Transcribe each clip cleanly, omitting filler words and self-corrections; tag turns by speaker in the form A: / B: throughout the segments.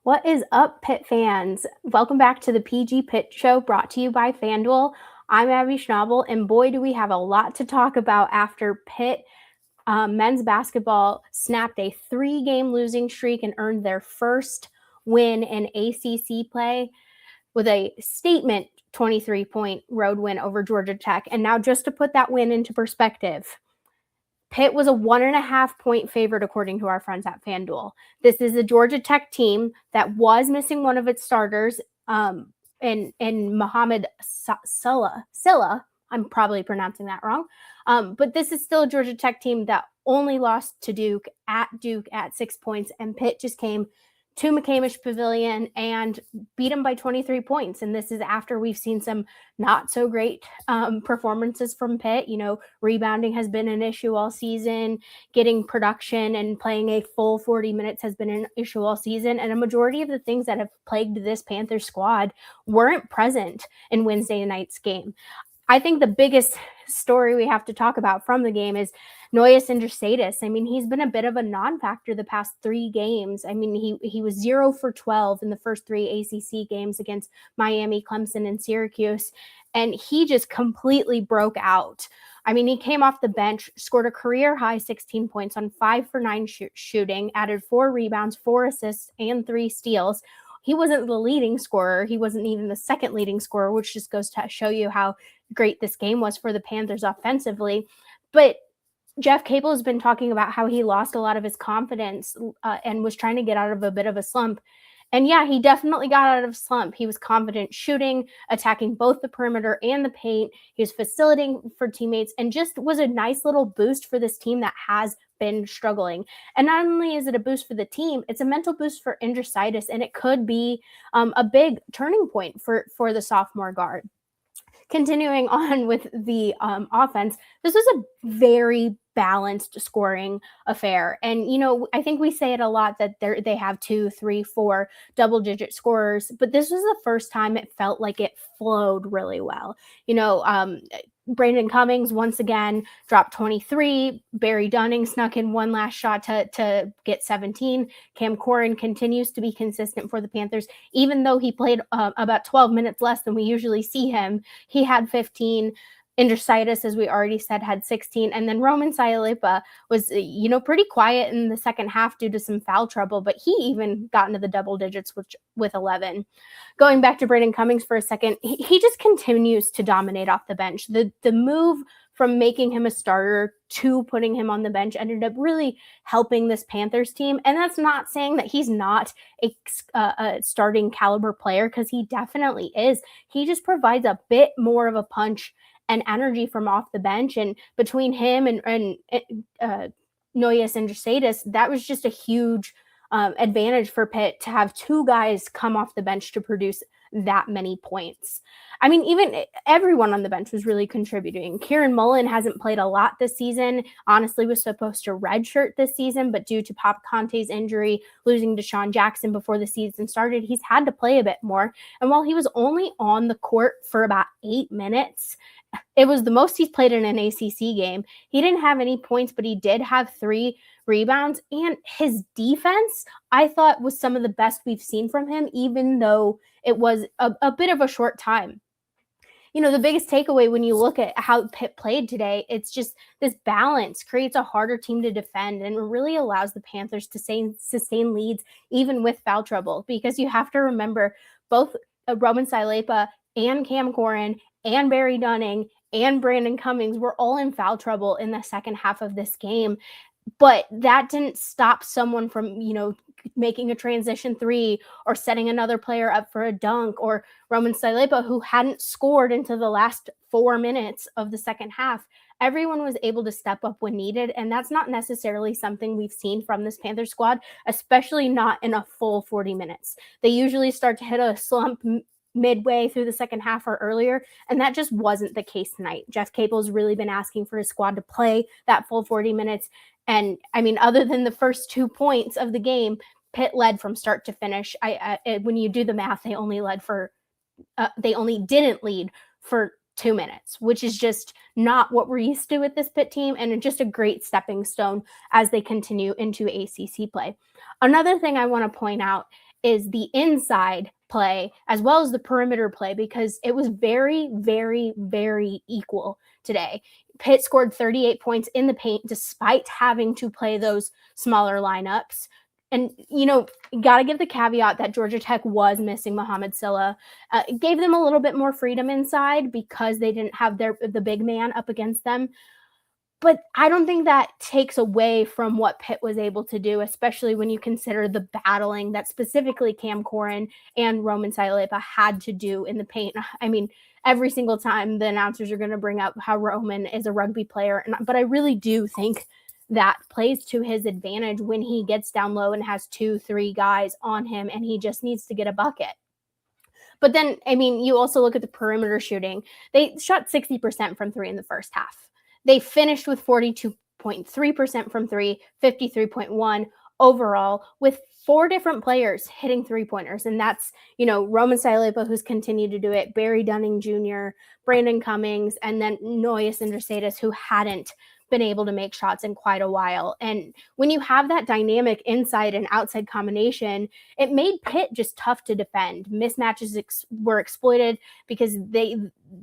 A: What is up, Pitt fans? Welcome back to the PG Pitt Show, brought to you by FanDuel. I'm Abby Schnable, and boy, do we have a lot to talk about after Pitt men's basketball snapped a 3-game losing streak and earned their first win in ACC play with a statement 23-point road win over Georgia Tech. And now, just to put that win into perspective, Pitt was a 1.5-point favorite, according to our friends at FanDuel. This is a Georgia Tech team that was missing one of its starters, in Mohamed Silla. I'm probably pronouncing that wrong. But this is still a Georgia Tech team that only lost to Duke at 6 points, and Pitt just came to McCamish Pavilion and beat them by 23 points. And this is after we've seen some not so great performances from Pitt. You know, rebounding has been an issue all season. Getting production and playing a full 40 minutes has been an issue all season. And a majority of the things that have plagued this Panthers squad weren't present in Wednesday night's game. I think the biggest story we have to talk about from the game is Nojus Indrusaitis. I mean, he's been a bit of a non-factor the past 3 games. I mean, he was 0 for 12 in the first 3 ACC games against Miami, Clemson, and Syracuse, and he just completely broke out. I mean, he came off the bench, scored a career-high 16 points on 5 for 9 shooting, added 4 rebounds, 4 assists, and 3 steals. He wasn't the leading scorer. He wasn't even the second leading scorer, which just goes to show you how great this game was for the Panthers offensively. But Jeff Capel has been talking about how he lost a lot of his confidence and was trying to get out of a bit of a slump. And yeah, he definitely got out of a slump. He was confident shooting, attacking both the perimeter and the paint. He was facilitating for teammates and just was a nice little boost for this team that has been struggling. And not only is it a boost for the team, it's a mental boost for Indrusaitis, and it could be a big turning point for the sophomore guard. Continuing on with the offense, this was a very balanced scoring affair. And, you know, I think we say it a lot that they have 2, 3, 4 double-digit scorers, but this was the first time it felt like it flowed really well. You know, Brandin Cummings once again dropped 23. Barry Dunning snuck in one last shot to get 17. Cam Corrin continues to be consistent for the Panthers, even though he played about 12 minutes less than we usually see him. He had 15. Indrusaitis, as we already said, had 16. And then Roman Sailepa was, you know, pretty quiet in the second half due to some foul trouble, but he even got into the double digits with 11. Going back to Brandin Cummings for a second, he just continues to dominate off the bench. The move from making him a starter to putting him on the bench ended up really helping this Panthers team. And that's not saying that he's not a starting caliber player, because he definitely is. He just provides a bit more of a punch and energy from off the bench. And between him and Nojus Indrusaitis, that was just a huge advantage for Pitt to have 2 guys come off the bench to produce that many points. I mean, even everyone on the bench was really contributing. Kieran Mullen hasn't played a lot this season. Honestly, was supposed to redshirt this season, but due to Pop Conte's injury, losing Deshaun Jackson before the season started, he's had to play a bit more. And while he was only on the court for about 8 minutes, it was the most he's played in an ACC game. He didn't have any points, but he did have 3 rebounds. And his defense, I thought, was some of the best we've seen from him, even though it was a bit of a short time. You know, the biggest takeaway when you look at how Pitt played today, it's just this balance creates a harder team to defend and really allows the Panthers to sustain leads even with foul trouble, because you have to remember both Roman Sailepa and Cam Corrin and Barry Dunning and Brandin Cummings were all in foul trouble in the second half of this game. But that didn't stop someone from, you know, making a transition 3 or setting another player up for a dunk, or Roman Sailepa, who hadn't scored into the last 4 minutes of the second half. Everyone was able to step up when needed, and that's not necessarily something we've seen from this Panthers squad, especially not in a full 40 minutes. They usually start to hit a slump midway through the second half or earlier, and that just wasn't the case tonight. Jeff Capel's really been asking for his squad to play that full 40 minutes. And I mean, other than the first 2 points of the game, Pitt led from start to finish. When you do the math, they only didn't lead for 2 minutes, which is just not what we're used to with this Pitt team, and just a great stepping stone as they continue into ACC play. Another thing I want to point out is the inside play as well as the perimeter play, because it was very, very, very equal today. Pitt scored 38 points in the paint despite having to play those smaller lineups. And, got to give the caveat that Georgia Tech was missing Muhammad Silla. It gave them a little bit more freedom inside because they didn't have the big man up against them. But I don't think that takes away from what Pitt was able to do, especially when you consider the battling that specifically Cam Corrin and Roman Sailepa had to do in the paint. I mean, every single time the announcers are going to bring up how Roman is a rugby player, but I really do think that plays to his advantage when he gets down low and has 2-3 guys on him and he just needs to get a bucket. But then, I mean, you also look at the perimeter shooting. They shot 60% from three in the first half. They finished with 42.3% from three, 53.1 overall, with 4 different players hitting three-pointers. And that's, Roman Sailepa, who's continued to do it, Barry Dunning Jr., Brandin Cummings, and then Nojus Indrusaitis, who hadn't been able to make shots in quite a while. And when you have that dynamic inside and outside combination, it made Pitt just tough to defend. Mismatches were exploited because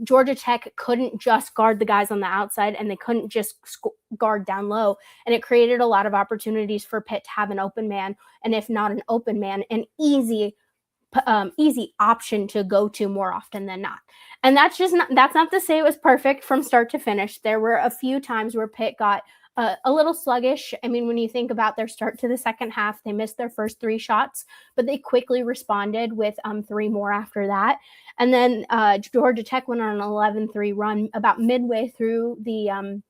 A: Georgia Tech couldn't just guard the guys on the outside and they couldn't just guard down low. And it created a lot of opportunities for Pitt to have an open man, and if not an open man, an easy option to go to more often than not. And that's not to say it was perfect from start to finish. There were a few times where Pitt got a little sluggish. I mean, when you think about their start to the second half, they missed their first 3 shots, but they quickly responded with 3 more after that. And then Georgia Tech went on an 11-3 run about midway through the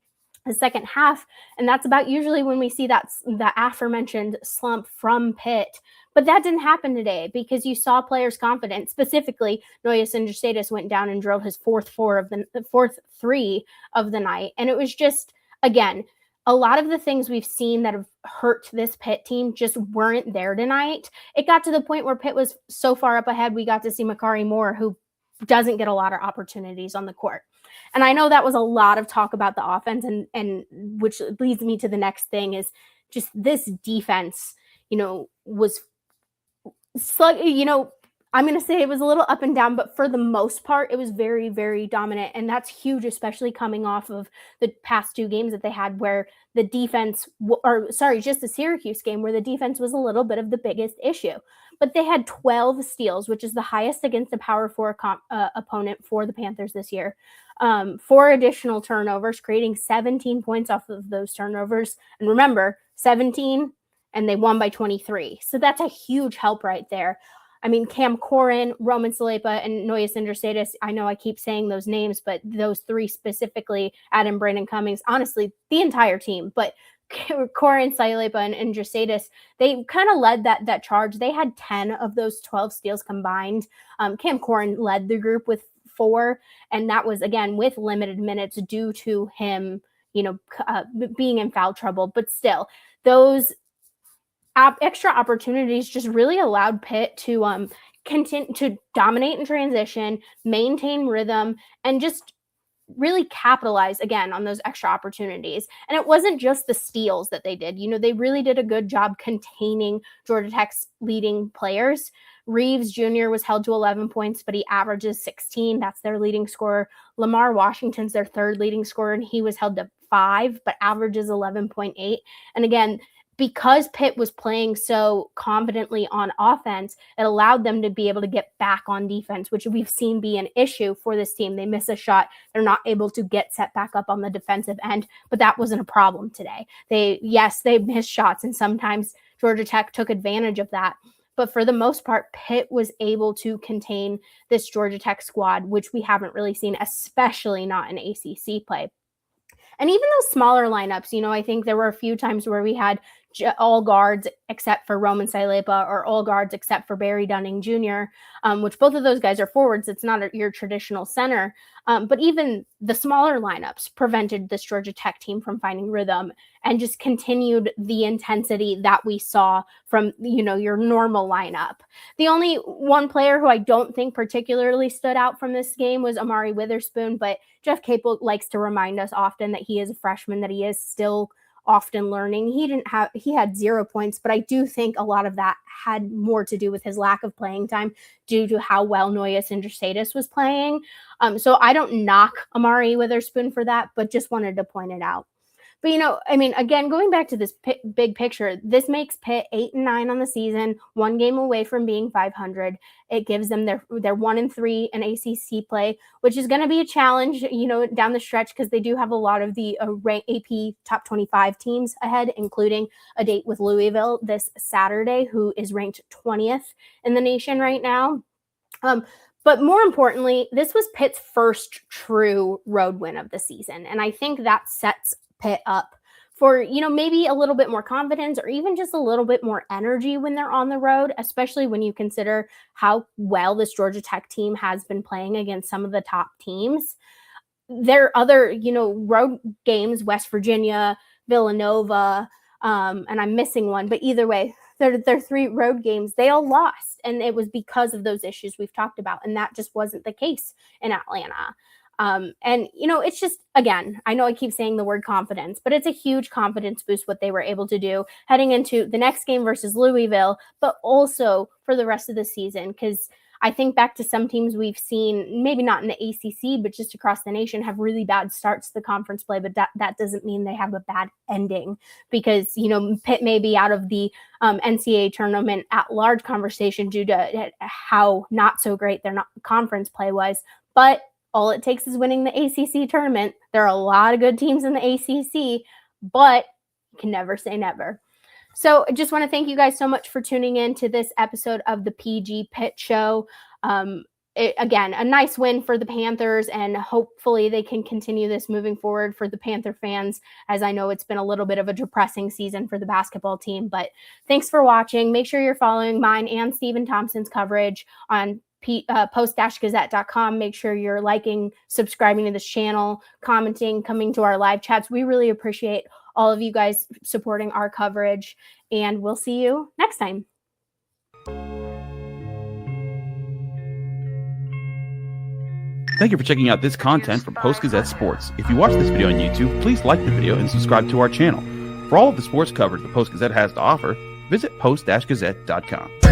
A: second half, and that's about usually when we see the aforementioned slump from Pitt. But that didn't happen today because you saw players confident. Specifically, Nojus Indrusaitis went down and drilled his fourth 3 of the night, and it was just, again, a lot of the things we've seen that have hurt this Pitt team just weren't there tonight. It got to the point where Pitt was so far up ahead, we got to see Makari Moore, who doesn't get a lot of opportunities on the court. And I know that was a lot of talk about the offense, and which leads me to the next thing is just this defense, was slug, I'm going to say it was a little up and down, but for the most part, it was very, very dominant. And that's huge, especially coming off of the past 2 games that they had where the defense, just the Syracuse game where the defense was a little bit of the biggest issue. But they had 12 steals, which is the highest against a Power 4 opponent for the Panthers this year. 4 additional turnovers, creating 17 points off of those turnovers. And remember, 17, and they won by 23. So that's a huge help right there. I mean, Cam Corrin, Roman Sailepa, and Nojus Indrusaitis, I know I keep saying those names, but those 3 specifically, Adam, Brandin Cummings, honestly, the entire team, but Corrin, Sailepa, and Indrusaitis, they kind of led that charge. They had 10 of those 12 steals combined. Cam Corrin led the group with 4, and that was, again, with limited minutes due to him, being in foul trouble. But still, those extra opportunities just really allowed Pitt to continue to dominate in transition, maintain rhythm, and just really capitalize again on those extra opportunities. And it wasn't just the steals that they did. They really did a good job containing Georgia Tech's leading players. Reeves Jr. was held to 11 points, but he averages 16. That's their leading scorer. Lamar Washington's their 3rd leading scorer, and he was held to 5, but averages 11.8. And again, because Pitt was playing so confidently on offense, it allowed them to be able to get back on defense, which we've seen be an issue for this team. They miss a shot. They're not able to get set back up on the defensive end, but that wasn't a problem today. They missed shots, and sometimes Georgia Tech took advantage of that. But for the most part, Pitt was able to contain this Georgia Tech squad, which we haven't really seen, especially not in ACC play. And even those smaller lineups, I think there were a few times where we had all guards except for Roman Sailepa or all guards except for Barry Dunning Jr., which both of those guys are forwards. It's not your traditional center. But even the smaller lineups prevented this Georgia Tech team from finding rhythm and just continued the intensity that we saw from, your normal lineup. The only one player who I don't think particularly stood out from this game was Amari Witherspoon, but Jeff Capel likes to remind us often that he is a freshman, that he is still often learning. He had 0 points, but I do think a lot of that had more to do with his lack of playing time due to how well Nojus Indrusaitis was playing. So I don't knock Amari Witherspoon for that, but just wanted to point it out. But, again, going back to this big picture, this makes Pitt 8-9 on the season, 1 game away from being 500. It gives them their 1-3 in ACC play, which is going to be a challenge, down the stretch, because they do have a lot of the AP top 25 teams ahead, including a date with Louisville this Saturday, who is ranked 20th in the nation right now. But more importantly, this was Pitt's first true road win of the season. And I think that sets Pitt up for, maybe a little bit more confidence or even just a little bit more energy when they're on the road, especially when you consider how well this Georgia Tech team has been playing against some of the top teams. There are other, road games, West Virginia, Villanova, and I'm missing one, but either way, they're 3 road games. They all lost, and it was because of those issues we've talked about, and that just wasn't the case in Atlanta. It's just, again, I know I keep saying the word confidence, but it's a huge confidence boost what they were able to do heading into the next game versus Louisville, but also for the rest of the season. Because I think back to some teams we've seen, maybe not in the ACC, but just across the nation, have really bad starts to the conference play, but that doesn't mean they have a bad ending, because, Pitt may be out of the NCAA tournament at large conversation due to how not so great their conference play was, but all it takes is winning the ACC tournament. There are a lot of good teams in the ACC, but you can never say never. So I just want to thank you guys so much for tuning in to this episode of the PG Pitt Show. Again, a nice win for the Panthers, and hopefully they can continue this moving forward for the Panther fans, as I know it's been a little bit of a depressing season for the basketball team. But thanks for watching. Make sure you're following mine and Stephen Thompson's coverage on post-gazette.com. Make sure you're liking, subscribing to this channel, commenting, coming to our live chats. We really appreciate all of you guys supporting our coverage, and we'll see you next time.
B: Thank you for checking out this content from Post-Gazette Sports. If you watch this video on YouTube, please like the video and subscribe to our channel. For all of the sports coverage the Post-Gazette has to offer, visit post-gazette.com.